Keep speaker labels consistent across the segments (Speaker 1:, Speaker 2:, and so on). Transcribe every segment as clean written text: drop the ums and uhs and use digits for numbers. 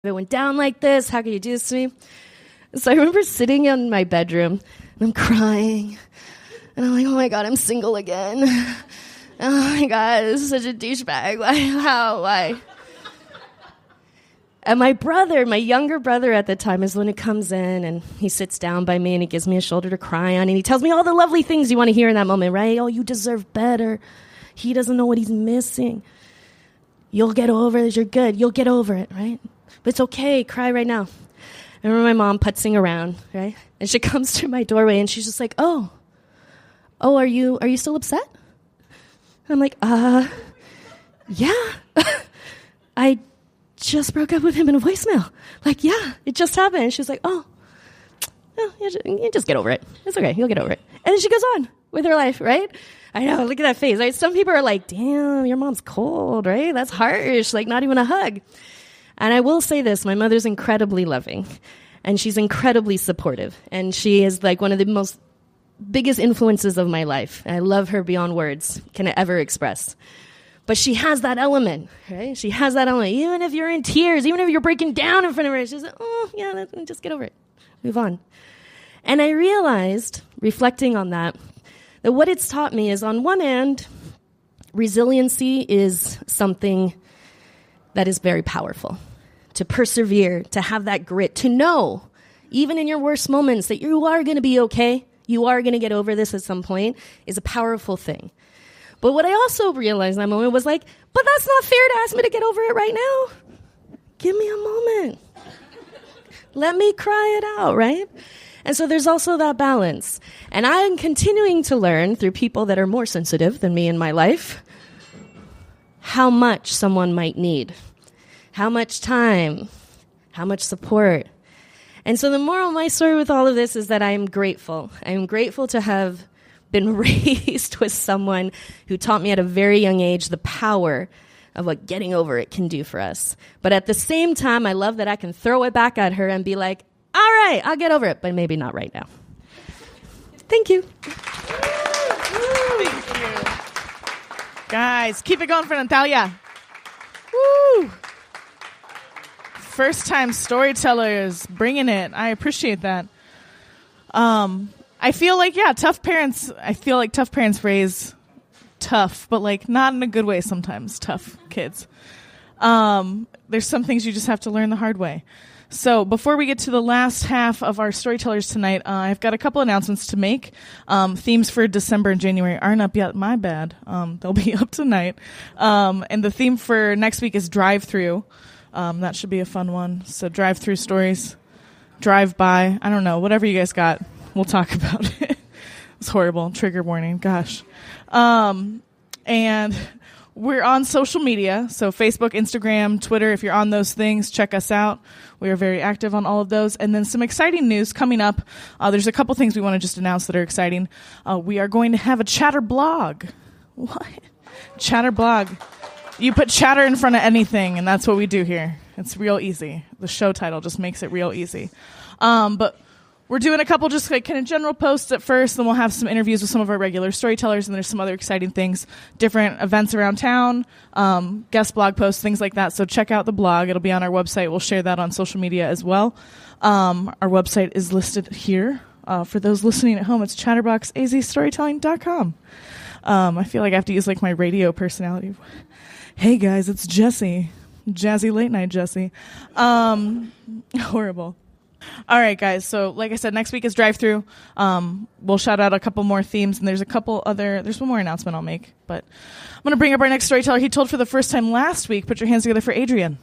Speaker 1: It went down like this. How could you do this to me? So I remember sitting in my bedroom, and I'm crying. And I'm like, oh, my God, I'm single again. Oh, my God, this is such a douchebag. Why? And my brother, my younger brother at the time, is when he comes in, and he sits down by me, and he gives me a shoulder to cry on, and he tells me all the lovely things you want to hear in that moment, right? Oh, you deserve better. He doesn't know what he's missing. You'll get over it. You're good. You'll get over it, right? But it's okay. Cry right now. I remember my mom putzing around, right? And she comes to my doorway, and she's just like, oh, are you still upset? And I'm like, yeah. I just broke up with him in a voicemail. Like, yeah, it just happened. And she's like, oh, you just get over it. It's okay. You'll get over it. And then she goes on with her life, right? I know. Look at that face, right? Some people are like, damn, your mom's cold, right? That's harsh. Like, not even a hug. And I will say this, my mother's incredibly loving, and she's incredibly supportive, and she is like one of the biggest influences of my life. And I love her beyond words can ever express. But she has that element, right? She has that element. Even if you're in tears, even if you're breaking down in front of her, she's like, oh, yeah, just get over it. Move on. And I realized, reflecting on that what it's taught me is, on one hand, resiliency is something that is very powerful. To persevere, to have that grit, to know, even in your worst moments, that you are going to be okay, you are going to get over this at some point, is a powerful thing. But what I also realized in that moment was like, but that's not fair to ask me to get over it right now. Give me a moment. Let me cry it out, right? And so there's also that balance. And I'm continuing to learn through people that are more sensitive than me in my life how much someone might need. How much time, how much support. And so the moral of my story with all of this is that I am grateful. I am grateful to have been raised with someone who taught me at a very young age the power of what getting over it can do for us. But at the same time, I love that I can throw it back at her and be like, all right, I'll get over it, but maybe not right now. Thank you.
Speaker 2: Thank you. Guys, keep it going for Natalia. Woo! First time storytellers, bringing it. I appreciate that. I feel like, tough parents. I feel like tough parents raise tough, but like not in a good way sometimes, tough kids. There's some things you just have to learn the hard way. So before we get to the last half of our Storytellers tonight, I've got a couple announcements to make. Themes for December and January aren't up yet. My bad. They'll be up tonight. And the theme for next week is drive-through. That should be a fun one. So drive-through stories, drive-by. I don't know. Whatever you guys got, we'll talk about it. It's horrible. Trigger warning. Gosh. And we're on social media, so Facebook, Instagram, Twitter. If you're on those things, check us out. We are very active on all of those. And then some exciting news coming up. There's a couple things we want to just announce that are exciting. We are going to have a chatter blog. What? Chatter blog. You put chatter in front of anything, and that's what we do here. It's real easy. The show title just makes it real easy. But we're doing a couple just like kind of general posts at first, then we'll have some interviews with some of our regular storytellers, and there's some other exciting things, different events around town, guest blog posts, things like that. So check out the blog. It'll be on our website. We'll share that on social media as well. Our website is listed here. For those listening at home, it's chatterboxazstorytelling.com. I feel like I have to use like my radio personality. Hey guys, it's Jessie. Jazzy late night Jessie. Horrible. All right, guys. So, like I said, next week is drive-through. We'll shout out a couple more themes, and there's one more announcement I'll make. But I'm going to bring up our next storyteller. He told for the first time last week. Put your hands together for Adrian.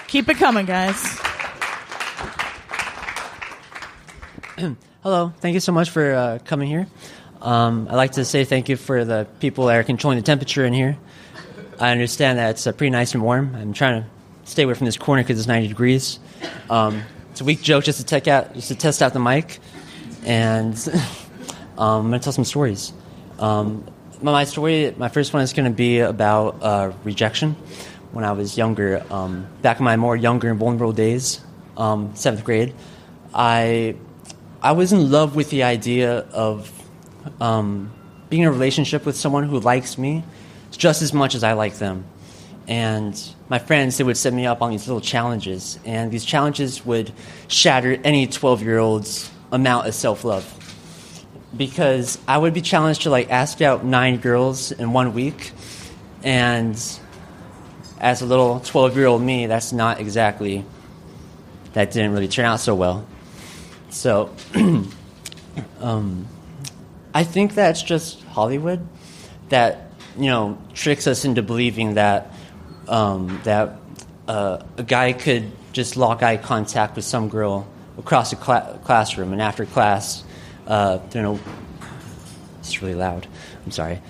Speaker 2: Keep it coming, guys.
Speaker 3: Hello. Thank you so much for coming here. I'd like to say thank you for the people that are controlling the temperature in here. I understand that it's pretty nice and warm. I'm trying to stay away from this corner because it's 90 degrees. It's a weak joke just to test out the mic. And I'm going to tell some stories. My first one is going to be about rejection. When I was younger, back in my more younger and vulnerable days, 7th grade, I was in love with the idea of being in a relationship with someone who likes me just as much as I like them. And my friends, they would set me up on these little challenges, and these challenges would shatter any 12-year-old's amount of self-love. Because I would be challenged to like ask out 9 girls in 1 week, and as a little 12-year-old me, that didn't really turn out so well. So I think that's just Hollywood that, tricks us into believing that a guy could just lock eye contact with some girl across a classroom, and after class, it's really loud. I'm sorry.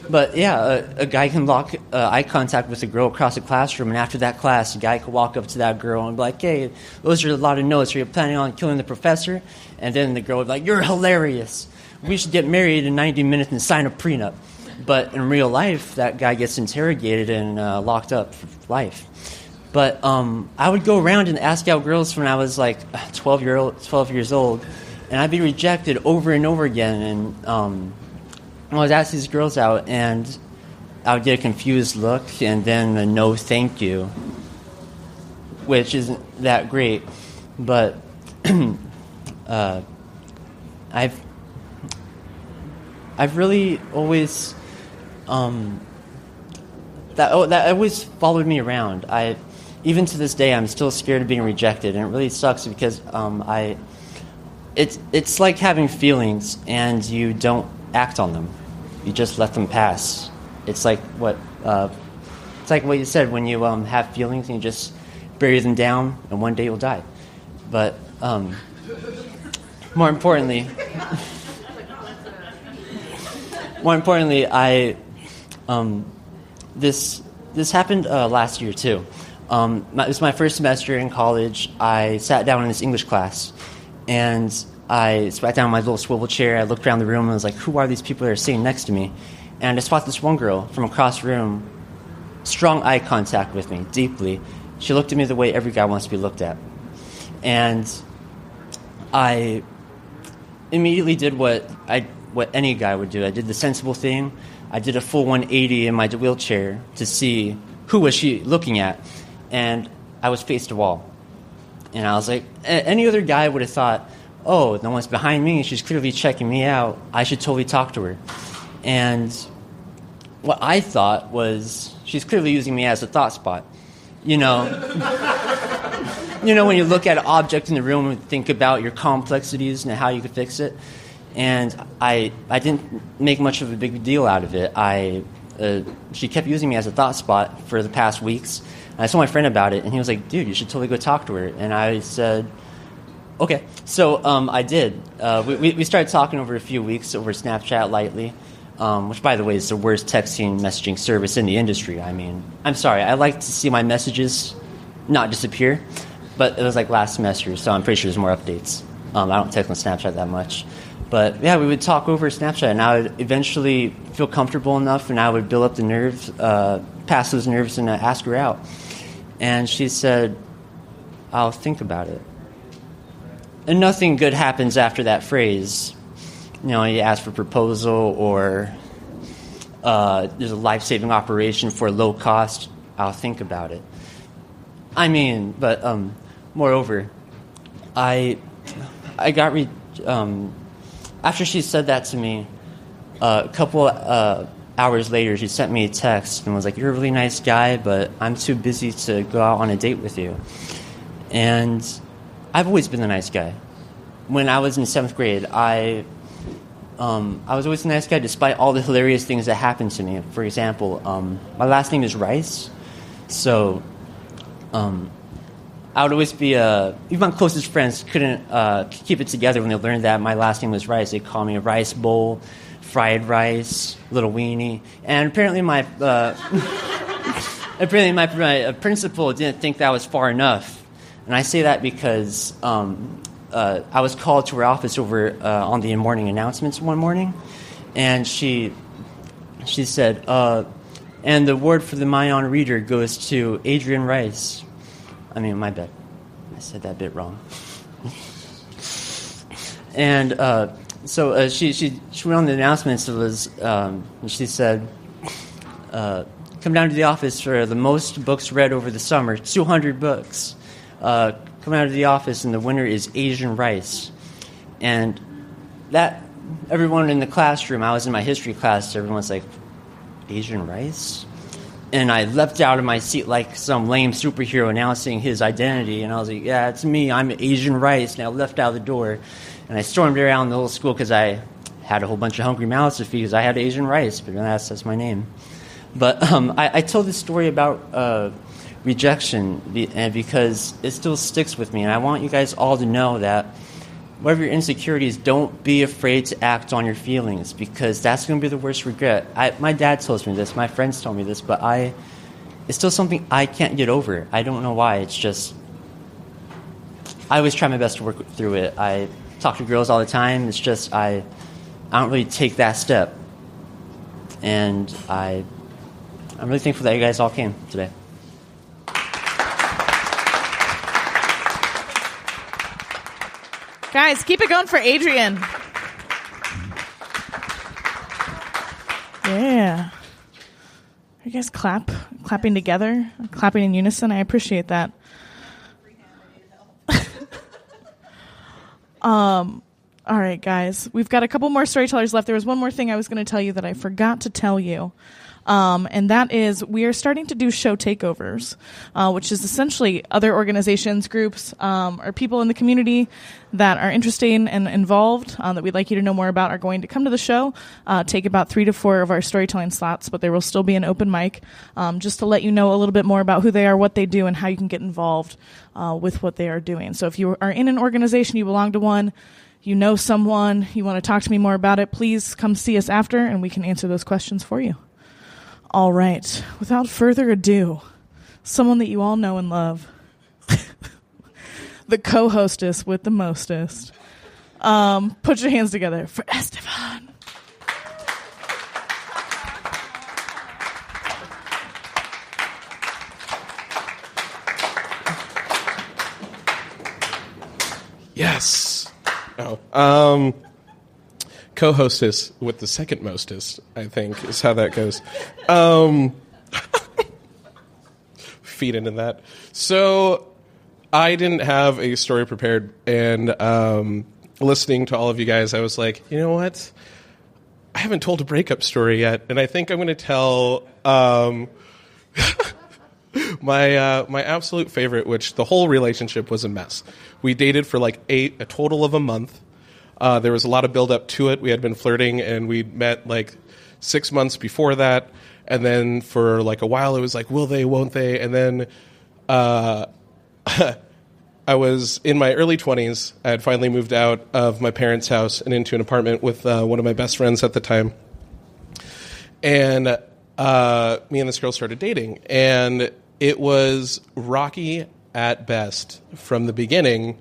Speaker 3: But yeah, a guy can lock eye contact with a girl across a classroom, and after that class, a guy could walk up to that girl and be like, hey, those are a lot of notes. Are you planning on killing the professor? And then the girl would be like, you're hilarious. We should get married in 90 minutes and sign a prenup. But in real life, that guy gets interrogated and locked up for life. But I would go around and ask out girls when I was like 12 years old, and I'd be rejected over and over again. And I would ask these girls out, and I would get a confused look and then a no thank you, which isn't that great. But I've really always that always followed me around. Even to this day, I'm still scared of being rejected, and it really sucks because it's like having feelings and you don't act on them. You just let them pass. It's like what you said, when you have feelings and you just bury them down, and one day you'll die. But more importantly, this happened last year too. It was my first semester in college. I sat down in this English class, and I sat down in my little swivel chair. I looked around the room and I was like, who are these people that are sitting next to me? And I spotted this one girl from across the room, strong eye contact with me, deeply. She looked at me the way every guy wants to be looked at. And I immediately did what any guy would do. I did the sensible thing. I did a full 180 in my wheelchair to see who was she looking at. And I was faced a wall. And I was like, any other guy would have thought, oh, no one's behind me. She's clearly checking me out. I should totally talk to her. And what I thought was, she's clearly using me as a thought spot. When you look at an object in the room and think about your complexities and how you could fix it. And I didn't make much of a big deal out of it. She kept using me as a thought spot for the past weeks. And I told my friend about it, and he was like, dude, you should totally go talk to her. And I said, okay. So I did. We started talking over a few weeks over Snapchat lightly, which, by the way, is the worst texting messaging service in the industry. I mean, I'm sorry. I like to see my messages not disappear, but it was like last semester, so I'm pretty sure there's more updates. I don't text on Snapchat that much. But, yeah, we would talk over Snapchat, and I would eventually feel comfortable enough, and I would build up the nerves, pass those nerves, and ask her out. And she said, I'll think about it. And nothing good happens after that phrase. You ask for a proposal, or there's a life-saving operation for low cost. I'll think about it. I mean, but moreover, I got after she said that to me, a couple hours later, she sent me a text and was like, you're a really nice guy, but I'm too busy to go out on a date with you. And I've always been the nice guy. When I was in 7th grade, I was always a nice guy despite all the hilarious things that happened to me. For example, my last name is Rice, so I would always be even my closest friends couldn't keep it together when they learned that my last name was Rice. They called me a rice bowl, fried rice, little weenie. And apparently my principal didn't think that was far enough. And I say that because I was called to her office over on the morning announcements one morning, and she said, and the award for the Mayan reader goes to Adrian Rice. I mean, my bad. I said that bit wrong. And so she went on the announcements. It was she said, come down to the office for the most books read over the summer, 200 books. Come out of the office, and the winner is Asian rice. And that, everyone in the classroom, I was in my history class, everyone was like, Asian rice? And I leapt out of my seat like some lame superhero announcing his identity. And I was like, yeah, it's me. I'm Asian rice. And I left out the door. And I stormed around the whole school because I had a whole bunch of hungry mouths to feed because I had Asian rice. But that's my name. But I told this story about rejection because it still sticks with me. And I want you guys all to know that whatever your insecurities, don't be afraid to act on your feelings, because that's going to be the worst regret. My dad tells me this, my friends tell me this, but it's still something I can't get over. I don't know why. It's just, I always try my best to work through it. I talk to girls all the time. It's just, I don't really take that step. And I'm really thankful that you guys all came today.
Speaker 2: Guys, keep it going for Adrian. Yeah. You guys clapping together, clapping in unison. I appreciate that. All right, guys. We've got a couple more storytellers left. There was one more thing I was going to tell you that I forgot to tell you. And that is, we are starting to do show takeovers, which is essentially other organizations, groups, or people in the community that are interested and involved, that we'd like you to know more about, are going to come to the show, take about 3 to 4 of our storytelling slots, but there will still be an open mic, just to let you know a little bit more about who they are, what they do, and how you can get involved with what they are doing. So if you are in an organization, you belong to one, you know someone, you want to talk to me more about it, please come see us after, and we can answer those questions for you. All right. Without further ado, someone that you all know and love, the co-hostess with the mostest. Put your hands together for Estevan.
Speaker 4: Yes. Oh. Co-hostess with the second mostest, I think, is how that goes. Feed into that. So I didn't have a story prepared, and listening to all of you guys, I was like, you know what? I haven't told a breakup story yet, and I think I'm going to tell my absolute favorite, which the whole relationship was a mess. We dated for like a total of a month. There was a lot of build-up to it. We had been flirting, and we'd met like 6 months before that. And then for like a while, it was like, will they, won't they? And then I was in my early 20s. I had finally moved out of my parents' house and into an apartment with one of my best friends at the time. And me and this girl started dating. And it was rocky at best from the beginning,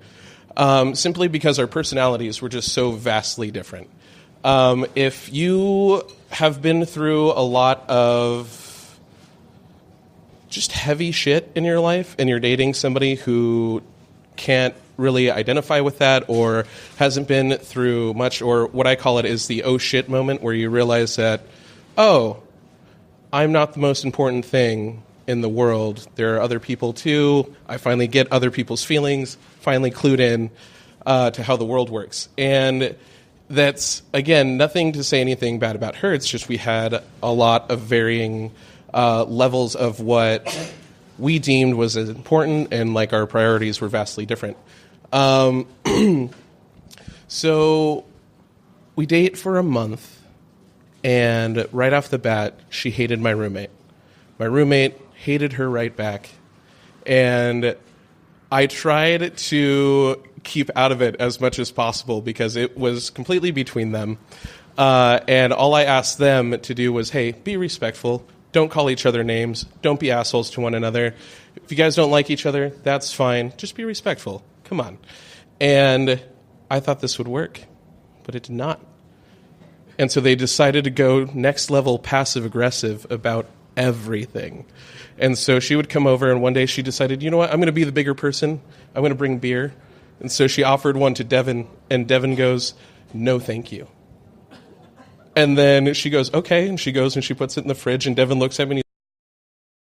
Speaker 4: simply because our personalities were just so vastly different. If you have been through a lot of just heavy shit in your life and you're dating somebody who can't really identify with that or hasn't been through much, or what I call it is the oh shit moment, where you realize that, oh, I'm not the most important thing in the world. There are other people too. I finally get other people's feelings, finally clued in to how the world works. And that's, again, nothing to say anything bad about her. It's just we had a lot of varying levels of what we deemed was as important, and like our priorities were vastly different. So we date for a month, and right off the bat, she hated my roommate. My roommate hated her right back, and I tried to keep out of it as much as possible because it was completely between them. And all I asked them to do was, hey, be respectful. Don't call each other names. Don't be assholes to one another. If you guys don't like each other, that's fine. Just be respectful. Come on. And I thought this would work, but it did not. And so they decided to go next level passive-aggressive about everything. And so she would come over, and one day she decided, you know what, I'm going to be the bigger person. I'm going to bring beer. And so she offered one to Devin, and Devin goes, no, thank you. And then she goes, okay. And she goes and she puts it in the fridge. And Devin looks at me and